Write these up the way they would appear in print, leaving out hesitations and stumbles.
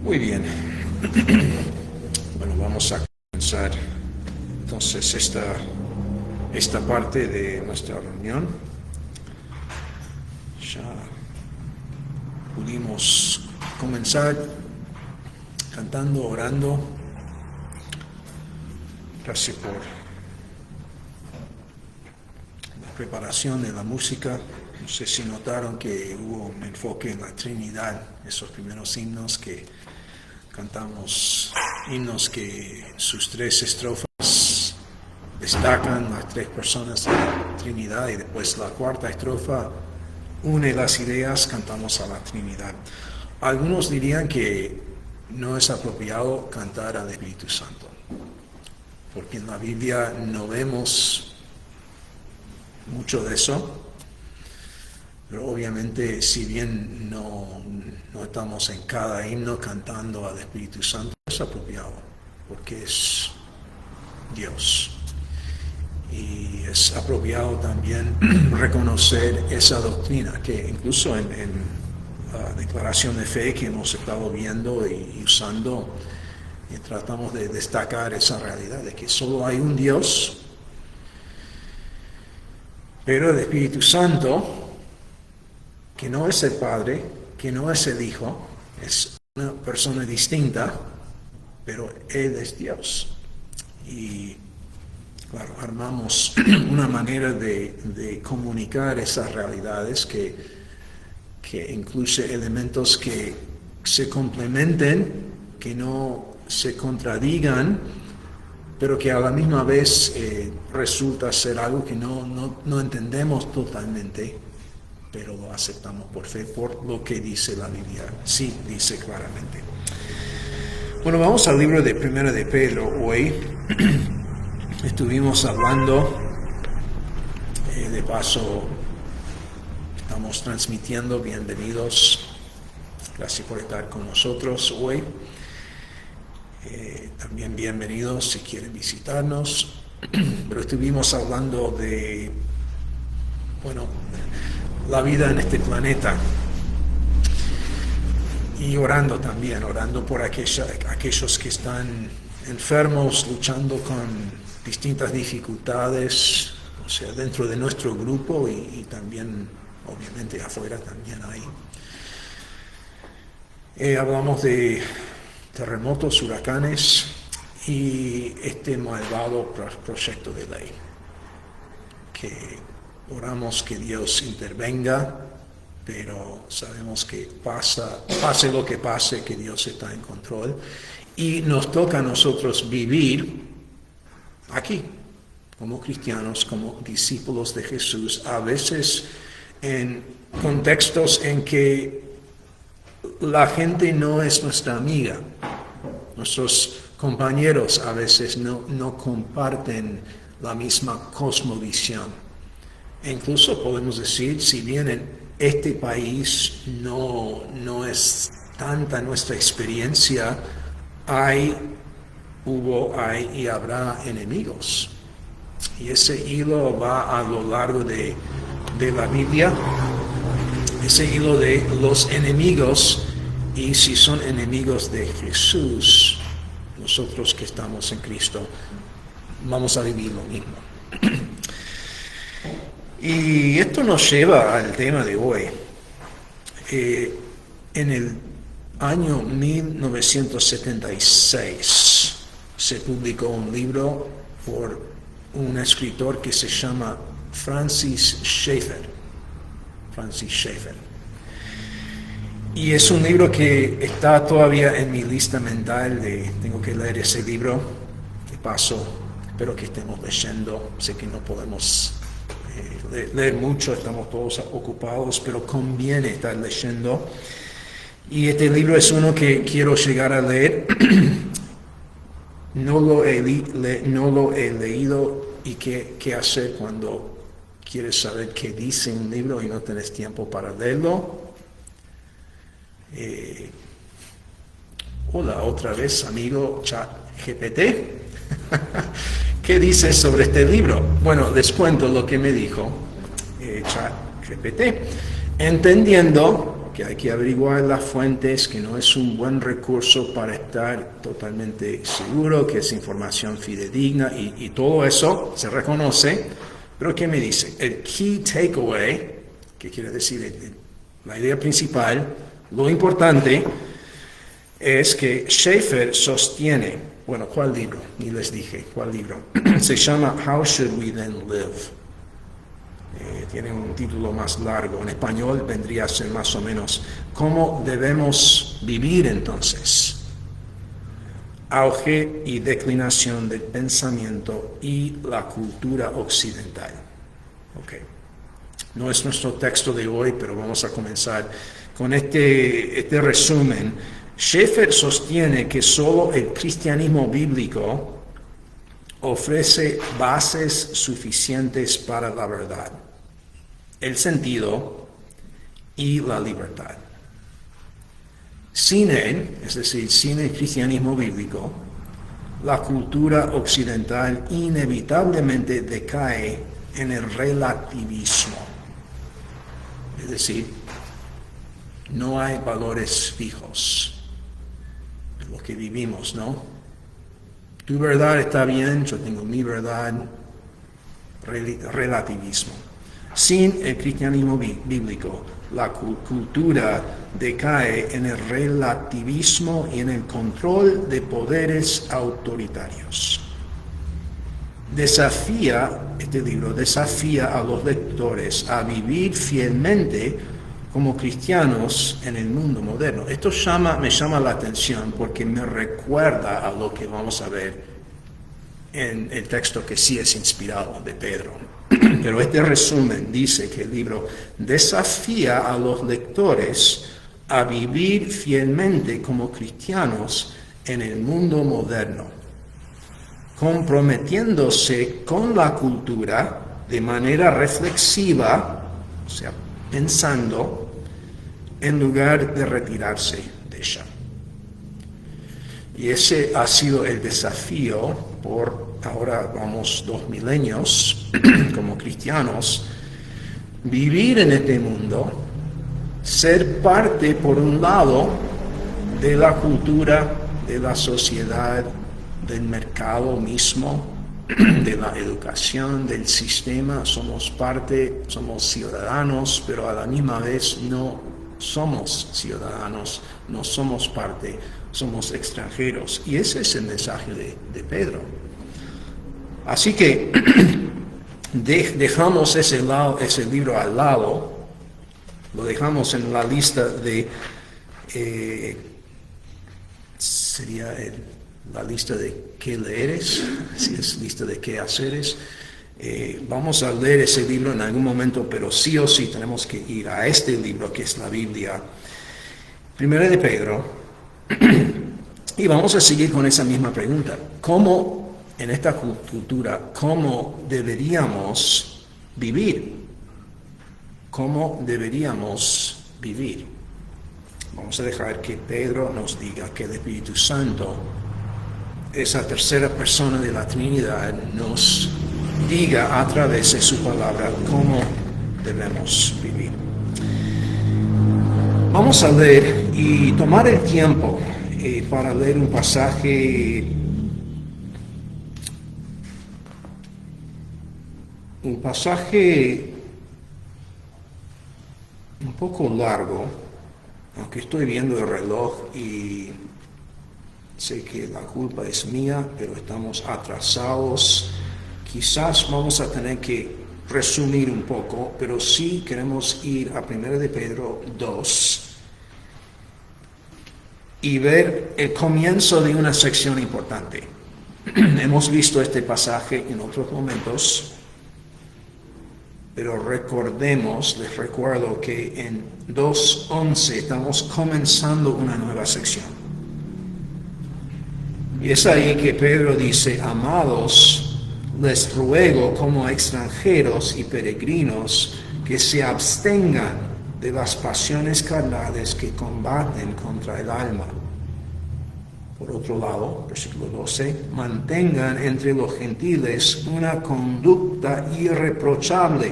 Muy bien. Bueno, vamos a comenzar entonces esta parte de nuestra reunión. Ya pudimos comenzar cantando, orando. Gracias por la preparación de la música. No sé si notaron que hubo un enfoque en la Trinidad, esos primeros himnos que cantamos, himnos que en sus tres estrofas destacan las tres personas de la Trinidad, y después la cuarta estrofa une las ideas, cantamos a la Trinidad. Algunos dirían que no es apropiado cantar al Espíritu Santo, porque en la Biblia no vemos mucho de eso. Pero obviamente, si bien no estamos en cada himno cantando al Espíritu Santo, es apropiado, porque es Dios. Y es apropiado también reconocer esa doctrina, que incluso en la declaración de fe que hemos estado viendo y usando, tratamos de destacar esa realidad de que solo hay un Dios, pero el Espíritu Santo, que no es el Padre, que no es el Hijo, es una persona distinta, pero Él es Dios. Y claro, armamos una manera de comunicar esas realidades que incluye elementos que se complementen, que no se contradigan, pero que a la misma vez resulta ser algo que no entendemos totalmente, pero lo aceptamos por fe, por lo que dice la Biblia. Sí, dice claramente. Bueno, vamos al libro de Primera de Pedro hoy. Estuvimos hablando, de paso, estamos transmitiendo. Bienvenidos. Gracias por estar con nosotros hoy. También bienvenidos si quieren visitarnos. Pero estuvimos hablando de, la vida en este planeta, y orando también, orando por aquellos que están enfermos, luchando con distintas dificultades, o sea, dentro de nuestro grupo y también, obviamente, afuera también hay. Hablamos de terremotos, huracanes y este malvado proyecto de ley, que oramos que Dios intervenga, pero sabemos que pase lo que pase, que Dios está en control, y nos toca a nosotros vivir aquí, como cristianos, como discípulos de Jesús, a veces en contextos en que la gente no es nuestra amiga. Nuestros compañeros a veces no comparten la misma cosmovisión. E incluso podemos decir, si bien en este país no es tanta nuestra experiencia, hay y habrá enemigos. Y ese hilo va a lo largo de la Biblia, ese hilo de los enemigos, y si son enemigos de Jesús, nosotros que estamos en Cristo, vamos a vivir lo mismo. Y esto nos lleva al tema de hoy. En el año 1976 se publicó un libro por un escritor que se llama Francis Schaeffer. Y es un libro que está todavía en mi lista mental tengo que leer ese libro. De paso, espero que estemos leyendo. Sé que no podemos leer mucho, estamos todos ocupados, pero conviene estar leyendo. Y este libro es uno que quiero llegar a leer. No lo he leído, y qué hacer cuando quieres saber qué dice un libro y no tienes tiempo para leerlo. Hola otra vez, amigo ChatGPT. ¿Qué dices sobre este libro? Bueno, les cuento lo que me dijo ChatGPT. Entendiendo que hay que averiguar las fuentes, que no es un buen recurso para estar totalmente seguro, que es información fidedigna y todo eso se reconoce. Pero ¿qué me dice? El key takeaway, que quiere decir la idea principal, lo importante, es que Schaeffer sostiene, bueno, ¿cuál libro? Ni les dije, ¿cuál libro? Se llama How Should We Then Live? Tiene un título más largo. En español vendría a ser más o menos ¿cómo debemos vivir entonces? Auge y declinación del pensamiento y la cultura occidental. Okay. No es nuestro texto de hoy, pero vamos a comenzar con este resumen. Schaeffer sostiene que solo el cristianismo bíblico ofrece bases suficientes para la verdad, el sentido y la libertad. Sin él, es decir, sin el cristianismo bíblico, la cultura occidental inevitablemente decae en el relativismo. Es decir, no hay valores fijos en lo que vivimos, ¿no? Tu verdad está bien, yo tengo mi verdad, relativismo. Sin el cristianismo bíblico, la cultura decae en el relativismo y en el control de poderes autoritarios. Este libro desafía a los lectores a vivir fielmente como cristianos en el mundo moderno. Esto me llama la atención porque me recuerda a lo que vamos a ver en el texto que sí es inspirado de Pedro. Pero este resumen dice que el libro desafía a los lectores a vivir fielmente como cristianos en el mundo moderno, comprometiéndose con la cultura de manera reflexiva, o sea, pensando, en lugar de retirarse de ella. Y ese ha sido el desafío por ahora vamos 2 milenios como cristianos, vivir en este mundo, ser parte por un lado de la cultura, de la sociedad, del mercado mismo, de la educación, del sistema. Somos parte, somos ciudadanos, pero a la misma vez no somos ciudadanos, no somos parte, somos extranjeros. Y ese es el mensaje de Pedro. Así que dejamos ese libro al lado, lo dejamos en la lista de, la lista de qué leeres, si es lista de qué haceres. Vamos a leer ese libro en algún momento, pero sí o sí tenemos que ir a este libro que es la Biblia, Primera de Pedro, y vamos a seguir con esa misma pregunta. ¿Cómo en esta cultura, cómo deberíamos vivir? ¿Cómo deberíamos vivir? Vamos a dejar que Pedro nos diga, que el Espíritu Santo, esa tercera persona de la Trinidad, nos diga a través de su palabra cómo debemos vivir. Vamos a leer y tomar el tiempo para leer un pasaje un poco largo, aunque estoy viendo el reloj y sé que la culpa es mía, pero estamos atrasados. Quizás vamos a tener que resumir un poco, pero sí queremos ir a 1 de Pedro 2 y ver el comienzo de una sección importante. Hemos visto este pasaje en otros momentos, pero les recuerdo que en 2:11 estamos comenzando una nueva sección. Y es ahí que Pedro dice: amados, les ruego como extranjeros y peregrinos que se abstengan de las pasiones carnales que combaten contra el alma. Por otro lado, versículo 12, mantengan entre los gentiles una conducta irreprochable,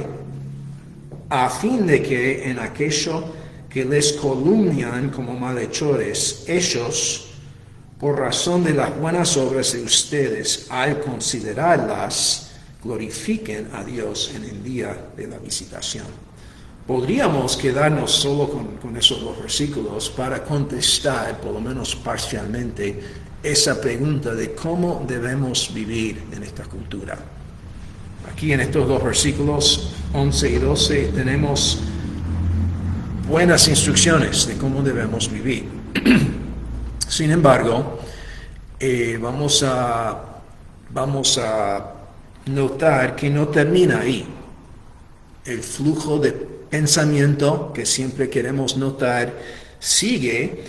a fin de que en aquello que les calumnian como malhechores, ellos, por razón de las buenas obras de ustedes, al considerarlas, glorifiquen a Dios en el día de la visitación. Podríamos quedarnos solo con esos dos versículos para contestar, por lo menos parcialmente, esa pregunta de cómo debemos vivir en esta cultura. Aquí en estos dos versículos, 11 y 12, tenemos buenas instrucciones de cómo debemos vivir. Sin embargo, vamos a notar que no termina ahí. El flujo de pensamiento que siempre queremos notar sigue,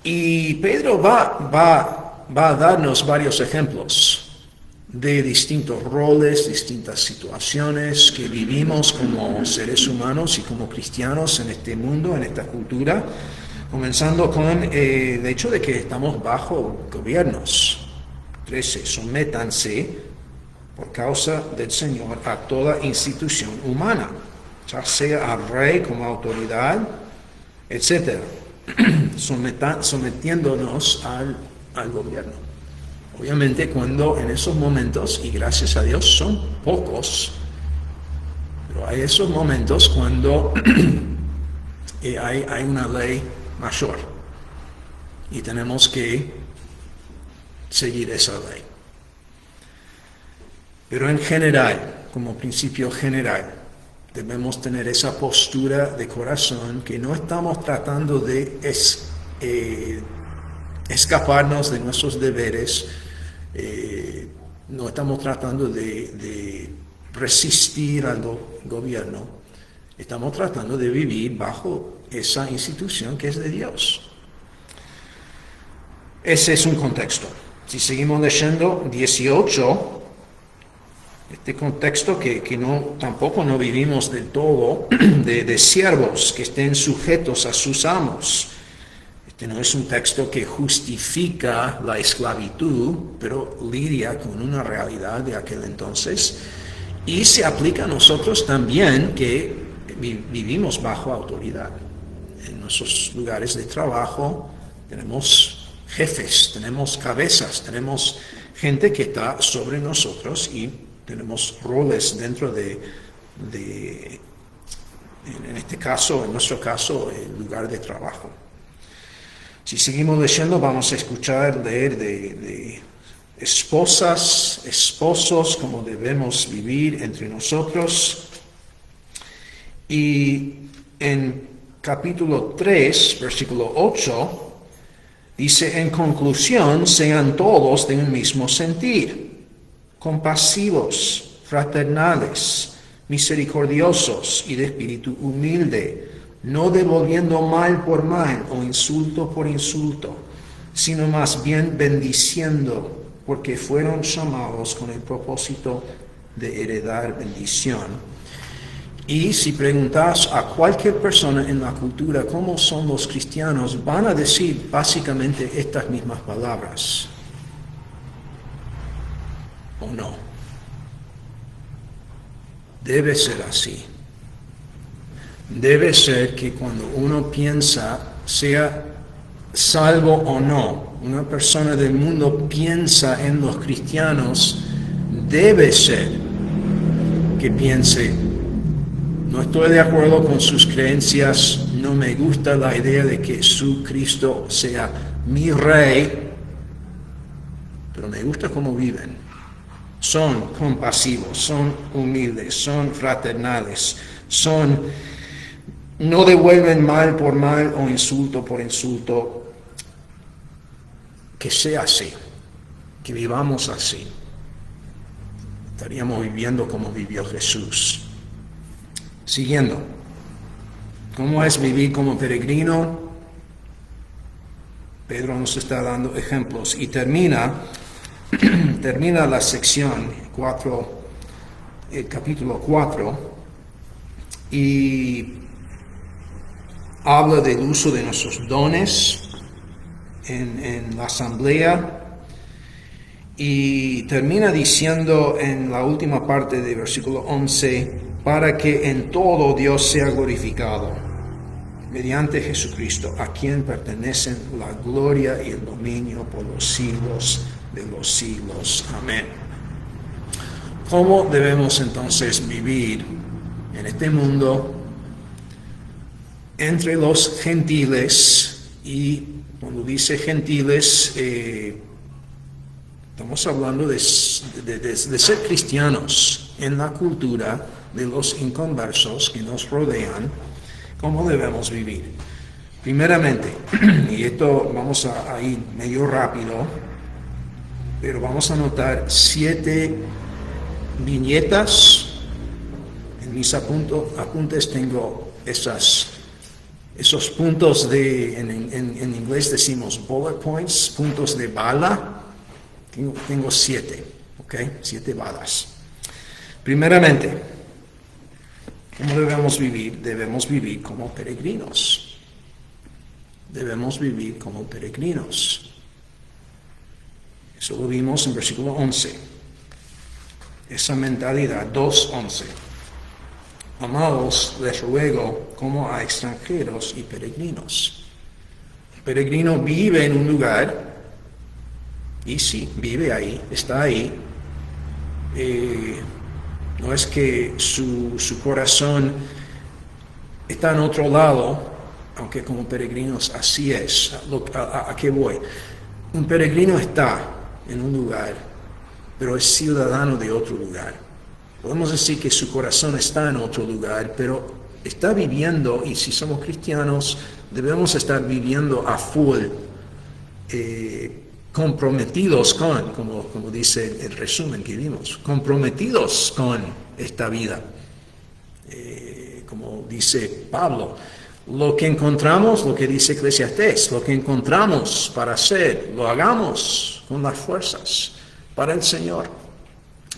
y Pedro va a darnos varios ejemplos de distintos roles, distintas situaciones que vivimos como seres humanos y como cristianos en este mundo, en esta cultura, comenzando con el hecho de que estamos bajo gobiernos. 13. Sométanse por causa del Señor a toda institución humana, ya sea al rey como autoridad, etc. Sometiéndonos al gobierno. Obviamente cuando en esos momentos, y gracias a Dios son pocos, pero hay esos momentos cuando hay una ley mayor y tenemos que seguir esa ley. Pero en general, como principio general, debemos tener esa postura de corazón que no estamos tratando de escaparnos de nuestros deberes, no estamos tratando de resistir al gobierno, estamos tratando de vivir bajo esa institución que es de Dios. Ese es un contexto. Si seguimos leyendo 18, este contexto que tampoco no vivimos del todo, de siervos que estén sujetos a sus amos. Este no es un texto que justifica la esclavitud, pero lidia con una realidad de aquel entonces, y se aplica a nosotros también que vivimos bajo autoridad. En nuestros lugares de trabajo tenemos jefes, tenemos cabezas, tenemos gente que está sobre nosotros y tenemos roles dentro en este caso, en nuestro caso, el lugar de trabajo. Si seguimos leyendo, vamos a leer de esposas, esposos, cómo debemos vivir entre nosotros. Y en capítulo 3, versículo 8, dice: en conclusión, sean todos de un mismo sentir, compasivos, fraternales, misericordiosos y de espíritu humilde, no devolviendo mal por mal o insulto por insulto, sino más bien bendiciendo, porque fueron llamados con el propósito de heredar bendición. Y si preguntas a cualquier persona en la cultura cómo son los cristianos, van a decir básicamente estas mismas palabras. ¿O no? Debe ser así. Debe ser que cuando uno piensa, sea salvo o no, una persona del mundo piensa en los cristianos, debe ser que piense: no estoy de acuerdo con sus creencias, no me gusta la idea de que su Cristo sea mi rey, pero me gusta cómo viven. Son compasivos, son humildes, son fraternales, no devuelven mal por mal o insulto por insulto. Que sea así, que vivamos así. Estaríamos viviendo como vivió Jesús. Siguiendo, ¿cómo es vivir como peregrino? Pedro nos está dando ejemplos y termina la sección 4, el capítulo 4, y habla del uso de nuestros dones en la asamblea, y termina diciendo en la última parte del versículo 11, para que en todo Dios sea glorificado, mediante Jesucristo, a quien pertenecen la gloria y el dominio por los siglos de los siglos. Amén. ¿Cómo debemos entonces vivir en este mundo entre los gentiles? Y cuando dice gentiles, estamos hablando de ser cristianos en la cultura de los inconversos que nos rodean. ¿Cómo debemos vivir? Primeramente, y esto vamos a ir medio rápido, pero vamos a notar 7 viñetas. En mis apuntes tengo esos puntos en inglés decimos bullet points, puntos de bala. Tengo 7, ¿ok? 7 balas. Primeramente, ¿cómo debemos vivir? Debemos vivir como peregrinos. Debemos vivir como peregrinos. Eso lo vimos en versículo 11. Esa mentalidad, 2:11. Amados, les ruego como a extranjeros y peregrinos. El peregrino vive en un lugar, y sí, vive ahí, está ahí. No es que su corazón está en otro lado, aunque como peregrinos así es. ¿A qué voy? Un peregrino está en un lugar, pero es ciudadano de otro lugar. Podemos decir que su corazón está en otro lugar, pero está viviendo, y si somos cristianos, debemos estar viviendo a full, comprometidos con, como dice el resumen que vimos, comprometidos con esta vida. Como dice Pablo, lo que encontramos, lo que dice Eclesiastés, lo que encontramos para hacer, lo hagamos con las fuerzas para el Señor.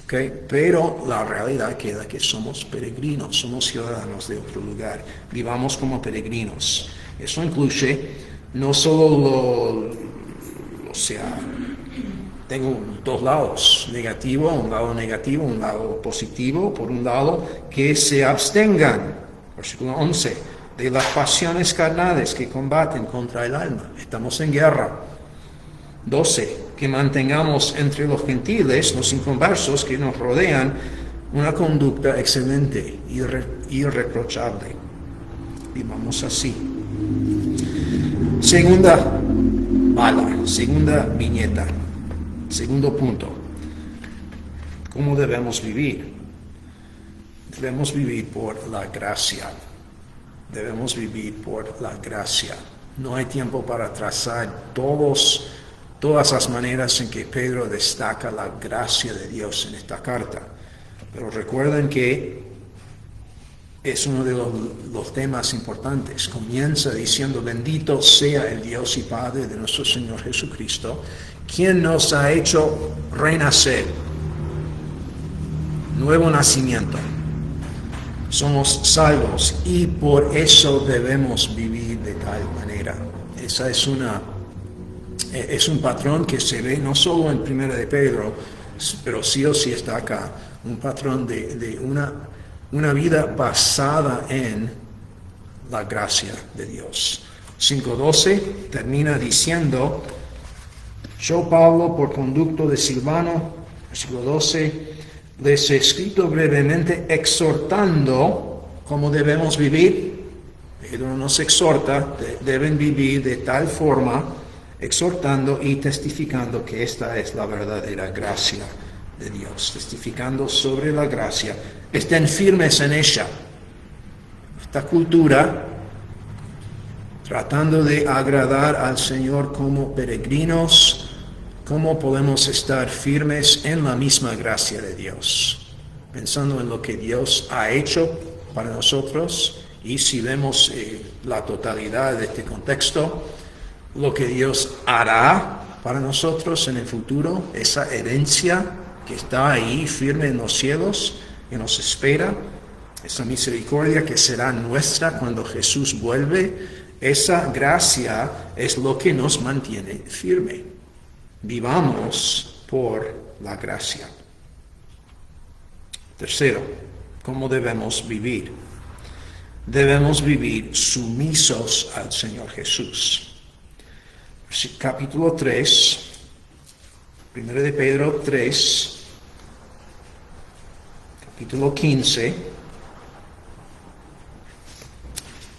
Okay. Pero la realidad queda que somos peregrinos, somos ciudadanos de otro lugar, vivamos como peregrinos. Eso incluye no solo tengo 2 lados, un lado negativo, un lado positivo. Por un lado, que se abstengan, versículo 11, de las pasiones carnales que combaten contra el alma. Estamos en guerra. 12, que mantengamos entre los gentiles, los inconversos que nos rodean, una conducta excelente, irreprochable. Vivamos así. Segunda bala, segunda viñeta, segundo punto. ¿Cómo debemos vivir? Debemos vivir por la gracia. Debemos vivir por la gracia. No hay tiempo para trazar todas las maneras en que Pedro destaca la gracia de Dios en esta carta. Pero recuerden que es uno de los temas importantes. Comienza diciendo: bendito sea el Dios y Padre de nuestro Señor Jesucristo, quien nos ha hecho renacer, nuevo nacimiento. Somos salvos y por eso debemos vivir de tal manera. Esa es un patrón que se ve no solo en Primera de Pedro, pero sí o sí está acá. Un patrón de una vida basada en la gracia de Dios. 5:12 termina diciendo: yo, Pablo, por conducto de Silvano, versículo 12, les he escrito brevemente exhortando cómo debemos vivir. Pedro nos exhorta, deben vivir de tal forma, exhortando y testificando que esta es la verdadera gracia de Dios, testificando sobre la gracia. Estén firmes en ella. Esta cultura, tratando de agradar al Señor como peregrinos, ¿cómo podemos estar firmes en la misma gracia de Dios? Pensando en lo que Dios ha hecho para nosotros, y si vemos la totalidad de este contexto, lo que Dios hará para nosotros en el futuro, esa herencia que está ahí firme en los cielos, que nos espera, esa misericordia que será nuestra cuando Jesús vuelve, esa gracia es lo que nos mantiene firme. Vivamos por la gracia. Tercero, ¿cómo debemos vivir? debemos vivir sumisos al Señor Jesús. Capítulo 3, 1 de Pedro 3, capítulo 15.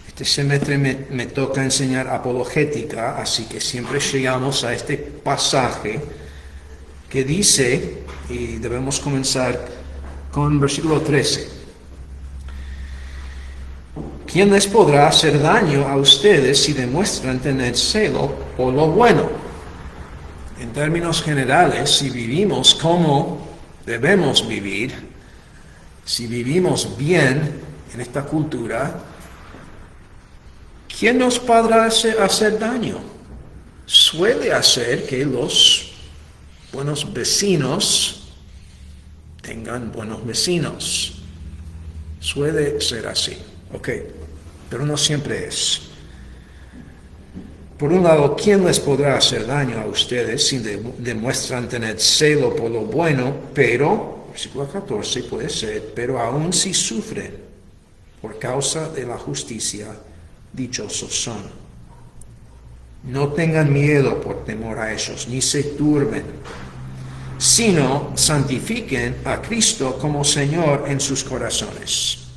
Este semestre me toca enseñar apologética, así que siempre llegamos a este pasaje que dice, y debemos comenzar con versículo 13. ¿Quién les podrá hacer daño a ustedes si demuestran tener celo por lo bueno? En términos generales, si vivimos como debemos vivir, si vivimos bien en esta cultura, ¿quién nos podrá hacer daño? Suele hacer que los buenos vecinos tengan buenos vecinos. Suele ser así, ok, pero no siempre es. Por un lado, ¿quién les podrá hacer daño a ustedes si demuestran tener celo por lo bueno? Pero, versículo 14 puede ser, pero aun si sufren por causa de la justicia, dichosos son. No tengan miedo por temor a ellos, ni se turben, sino santifiquen a Cristo como Señor en sus corazones.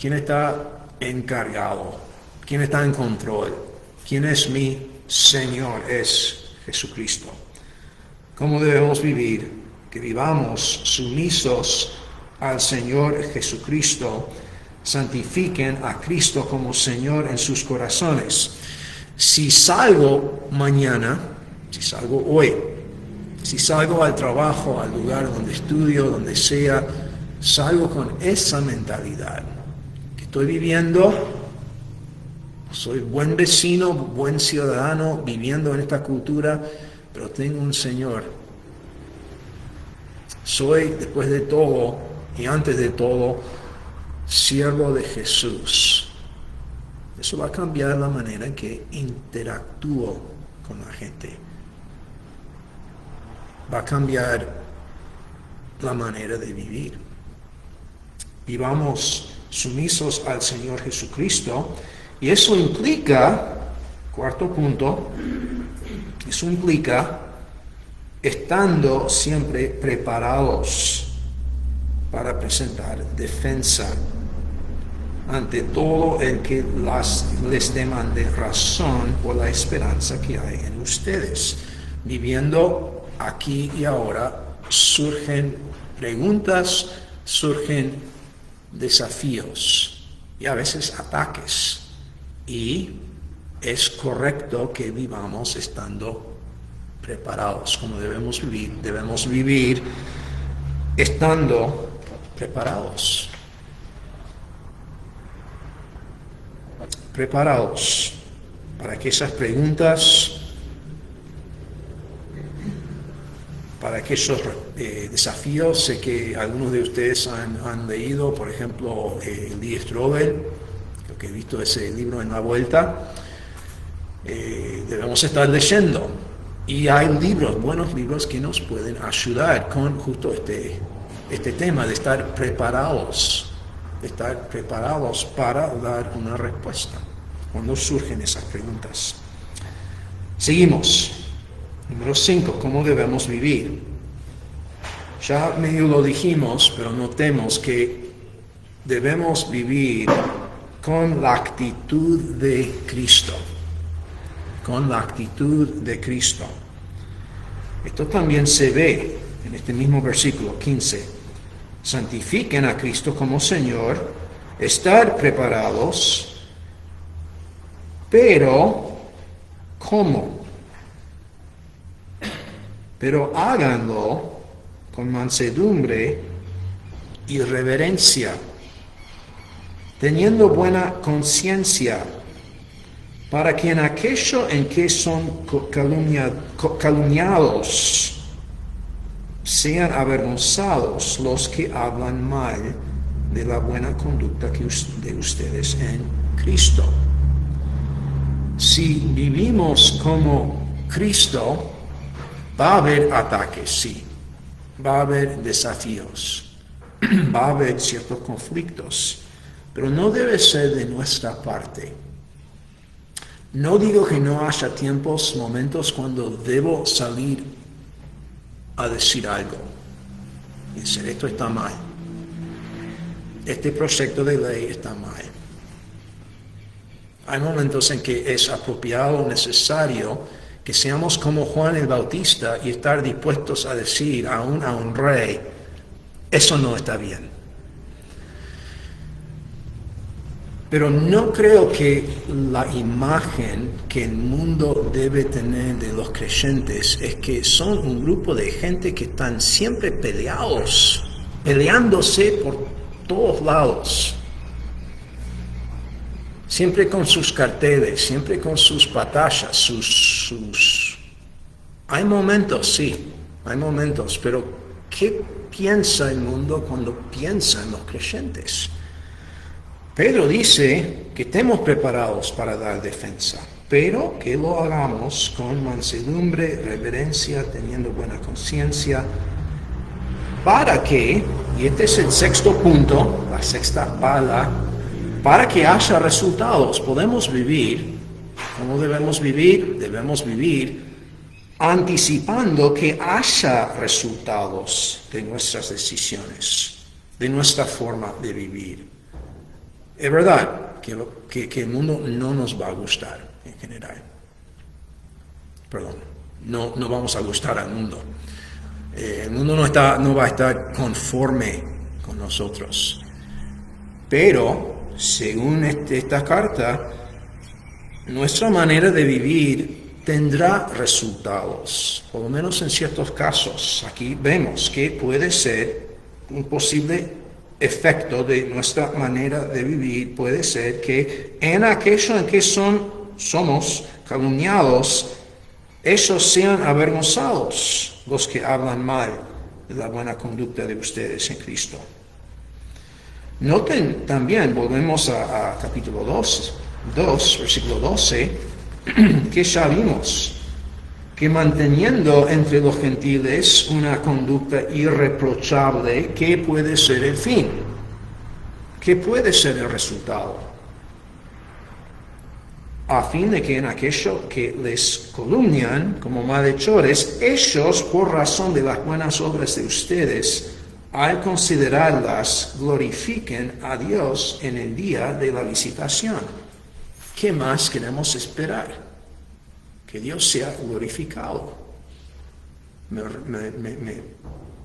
¿Quién está encargado? ¿Quién está en control? ¿Quién es mi Señor? Es Jesucristo. ¿Cómo debemos vivir? Que vivamos sumisos al Señor Jesucristo. Santifiquen a Cristo como Señor en sus corazones. Si salgo mañana, si salgo hoy, si salgo al trabajo, al lugar donde estudio, donde sea, salgo con esa mentalidad. Que estoy viviendo, soy buen vecino, buen ciudadano, viviendo en esta cultura, pero tengo un Señor. Soy, después de todo y antes de todo, siervo de Jesús. Eso va a cambiar la manera en que interactúo con la gente. Va a cambiar la manera de vivir. Vivamos sumisos al Señor Jesucristo, y eso implica, cuarto punto, eso implica estando siempre preparados para presentar defensa ante todo el que les demande razón por la esperanza que hay en ustedes. Viviendo aquí y ahora, surgen preguntas, surgen desafíos y a veces ataques. Y es correcto que vivamos estando preparados. Como debemos vivir estando preparados. Preparados para que esas preguntas, para que esos desafíos, sé que algunos de ustedes han leído, por ejemplo, Lee Strobel, creo que he visto ese libro en la vuelta, debemos estar leyendo. Y hay libros, buenos libros que nos pueden ayudar con justo este tema de estar preparados para dar una respuesta cuando surgen esas preguntas. Seguimos. Número 5, ¿cómo debemos vivir? Ya medio lo dijimos, pero notemos que debemos vivir con la actitud de Cristo. Con la actitud de Cristo. Esto también se ve en este mismo versículo 15. Santifiquen a Cristo como Señor, estar preparados, pero ¿cómo? Pero háganlo con mansedumbre y reverencia, teniendo buena conciencia, para que en aquello en que son calumniados sean avergonzados los que hablan mal de la buena conducta de ustedes en Cristo. Si vivimos como Cristo, va a haber ataques, sí. Va a haber desafíos. Va a haber ciertos conflictos. pero no debe ser de nuestra parte. No digo que no haya tiempos, momentos cuando debo salir a decir algo y decir, esto está mal. Este proyecto de ley está mal. Hay momentos en que es apropiado o necesario que seamos como Juan el Bautista y estar dispuestos a decir aún a un rey, eso no está bien. Pero no creo que la imagen que el mundo debe tener de los creyentes es que son un grupo de gente que están siempre peleándose por todos lados. Siempre con sus carteles, siempre con sus batallas, Hay momentos, sí, hay momentos, pero ¿qué piensa el mundo cuando piensa en los creyentes? Pedro dice que estemos preparados para dar defensa, pero que lo hagamos con mansedumbre, reverencia, teniendo buena conciencia, para que, y este es el sexto punto, la sexta pala, para que haya resultados. Podemos vivir, ¿cómo debemos vivir? Debemos vivir anticipando que haya resultados de nuestras decisiones, de nuestra forma de vivir. Es verdad que el mundo no nos va a gustar en general. Perdón, no vamos a gustar al mundo. El mundo no va a estar conforme con nosotros. Pero, según esta carta, nuestra manera de vivir tendrá resultados, por lo menos en ciertos casos. Aquí vemos que puede ser un posible efecto de nuestra manera de vivir, puede ser que en aquello en que somos calumniados, ellos sean avergonzados, los que hablan mal de la buena conducta de ustedes en Cristo. Noten también, volvemos a capítulo 2, versículo 12, que ya vimos que manteniendo entre los gentiles una conducta irreprochable, ¿qué puede ser el fin? ¿Qué puede ser el resultado? A fin de que en aquello que les calumnian como malhechores, ellos, por razón de las buenas obras de ustedes, al considerarlas, glorifiquen a Dios en el día de la visitación. ¿Qué más queremos esperar? Que Dios sea glorificado.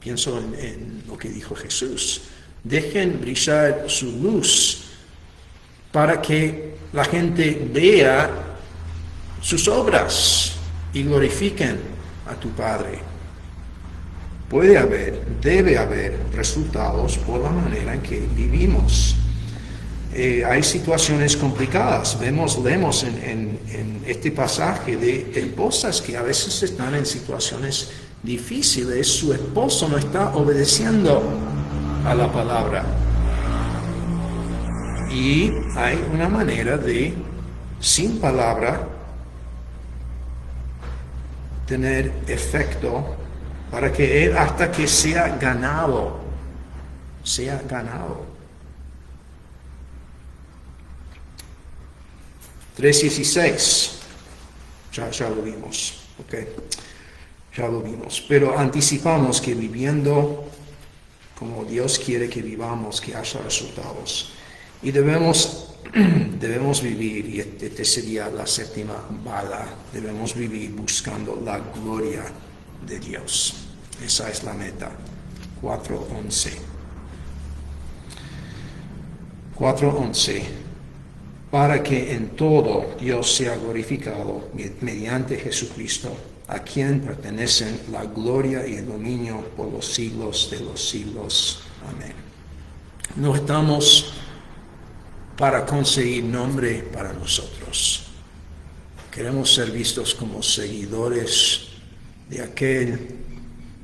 Pienso en lo que dijo Jesús. Dejen brillar su luz para que la gente vea sus obras y glorifiquen a tu Padre. Debe haber resultados por la manera en que vivimos. Hay situaciones complicadas. Leemos en este pasaje de esposas que a veces están en situaciones difíciles. Su esposo no está obedeciendo a la palabra. Y hay una manera de, sin palabra, tener efecto para que él, hasta que sea ganado. 3:16, ya lo vimos, ya lo vimos, pero anticipamos que viviendo como Dios quiere que vivamos, que haya resultados, y debemos vivir, y este sería la séptima bala, debemos vivir buscando la gloria de Dios. Esa es la meta. 4:11. Para que en todo Dios sea glorificado mediante Jesucristo, a quien pertenecen la gloria y el dominio por los siglos de los siglos. Amén. No estamos para conseguir nombre para nosotros. Queremos ser vistos como seguidores de aquel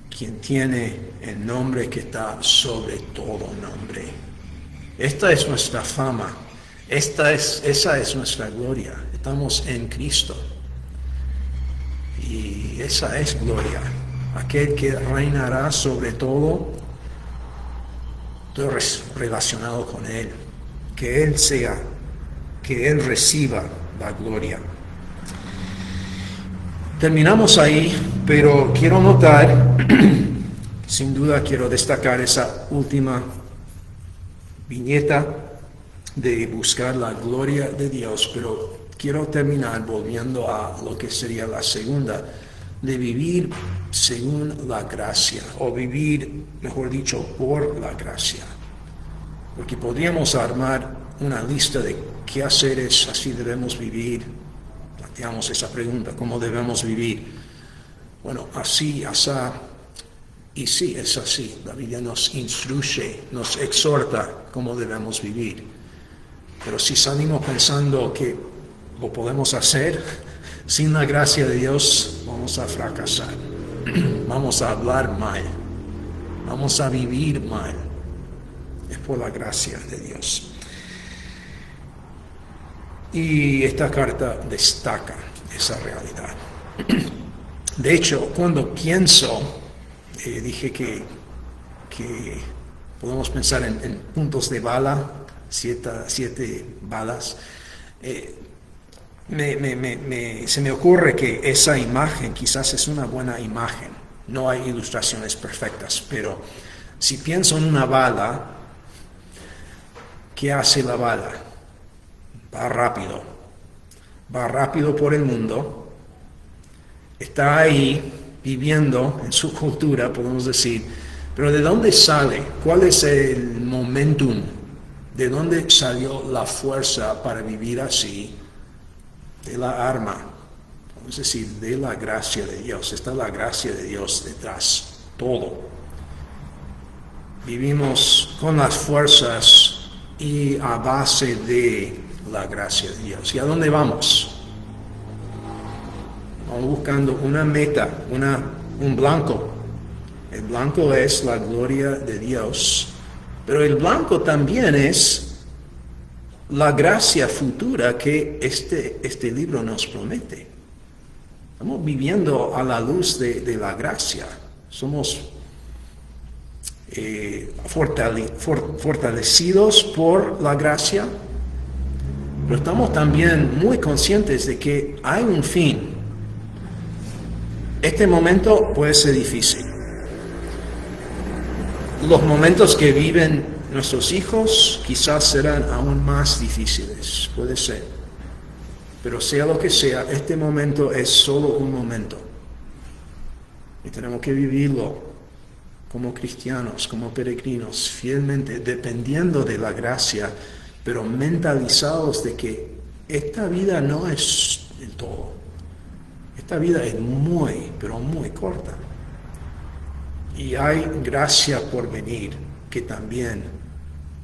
quien tiene el nombre que está sobre todo nombre. Esta es nuestra fama. Esa es nuestra gloria. Estamos en Cristo. Y esa es gloria. Aquel que reinará sobre todo relacionado con Él. que Él sea, que Él reciba la gloria. Terminamos ahí, pero quiero notar, sin duda quiero destacar esa última viñeta de buscar la gloria de Dios, pero quiero terminar volviendo a lo que sería la segunda, de vivir según la gracia, o vivir, mejor dicho, por la gracia. Porque podríamos armar una lista de qué haceres, así debemos vivir. Planteamos esa pregunta, ¿cómo debemos vivir? Bueno, así, asá, y sí, es así. La Biblia nos instruye, nos exhorta cómo debemos vivir. Pero si salimos pensando que lo podemos hacer sin la gracia de Dios, vamos a fracasar. Vamos a hablar mal. Vamos a vivir mal. Es por la gracia de Dios. Y esta carta destaca esa realidad. De hecho, cuando pienso, dije que podemos pensar en puntos de bala, siete balas. Se me ocurre que esa imagen quizás es una buena imagen. No hay ilustraciones perfectas, pero si pienso en una bala, ¿qué hace la bala? Va rápido por el mundo, está ahí viviendo en su cultura, podemos decir, pero ¿de dónde sale? ¿Cuál es el momentum? ¿De dónde salió la fuerza para vivir así? De la arma, es decir, de la gracia de Dios. Está la gracia de Dios detrás, todo. Vivimos con las fuerzas y a base de la gracia de Dios. ¿Y a dónde vamos? Vamos buscando una meta, un blanco. El blanco es la gloria de Dios, pero el blanco también es la gracia futura que este libro nos promete. Estamos viviendo a la luz de la gracia. Somos fortalecidos por la gracia, pero estamos también muy conscientes de que hay un fin. Este momento puede ser difícil. Los momentos que viven nuestros hijos quizás serán aún más difíciles, puede ser. Pero sea lo que sea, este momento es solo un momento. Y tenemos que vivirlo como cristianos, como peregrinos, fielmente, dependiendo de la gracia, pero mentalizados de que esta vida no es el todo. Esta vida es muy, pero muy corta. Y hay gracia por venir que también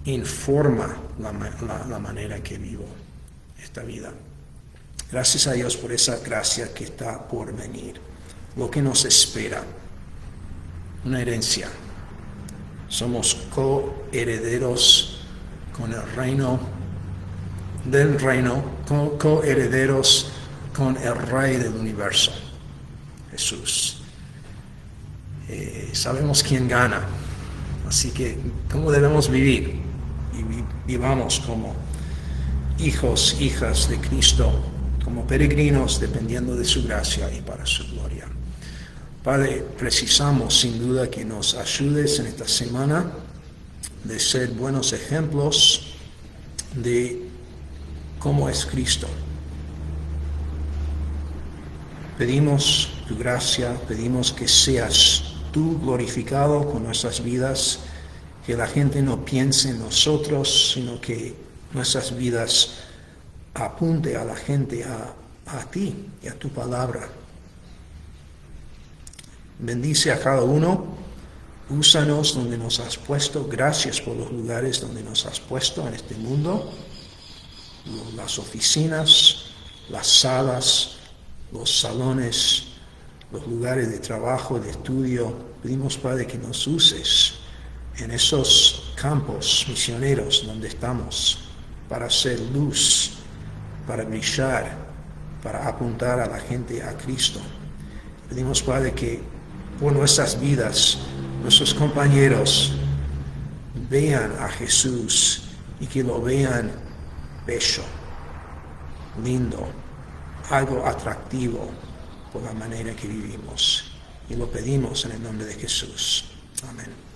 informa la manera que vivo esta vida. Gracias a Dios por esa gracia que está por venir. Lo que nos espera, una herencia. Somos coherederos con el reino del reino, coherederos con el Rey del universo, Jesús. Sabemos quién gana, así que ¿cómo debemos vivir? Y vivamos como hijos, hijas de Cristo, como peregrinos, dependiendo de su gracia y para su gloria. Padre, precisamos sin duda que nos ayudes en esta semana de ser buenos ejemplos de cómo es Cristo. Pedimos tu gracia, pedimos que seas tú glorificado con nuestras vidas, que la gente no piense en nosotros, sino que nuestras vidas apunte a la gente, a ti y a tu palabra. Bendice a cada uno, úsanos donde nos has puesto, gracias por los lugares donde nos has puesto en este mundo, las oficinas, las salas, los salones, los lugares de trabajo, de estudio. Pedimos, Padre, que nos uses en esos campos misioneros donde estamos para hacer luz, para brillar, para apuntar a la gente a Cristo. Pedimos, Padre, que por nuestras vidas, nuestros compañeros vean a Jesús y que lo vean bello, lindo, algo atractivo por la manera que vivimos. Y lo pedimos en el nombre de Jesús. Amén.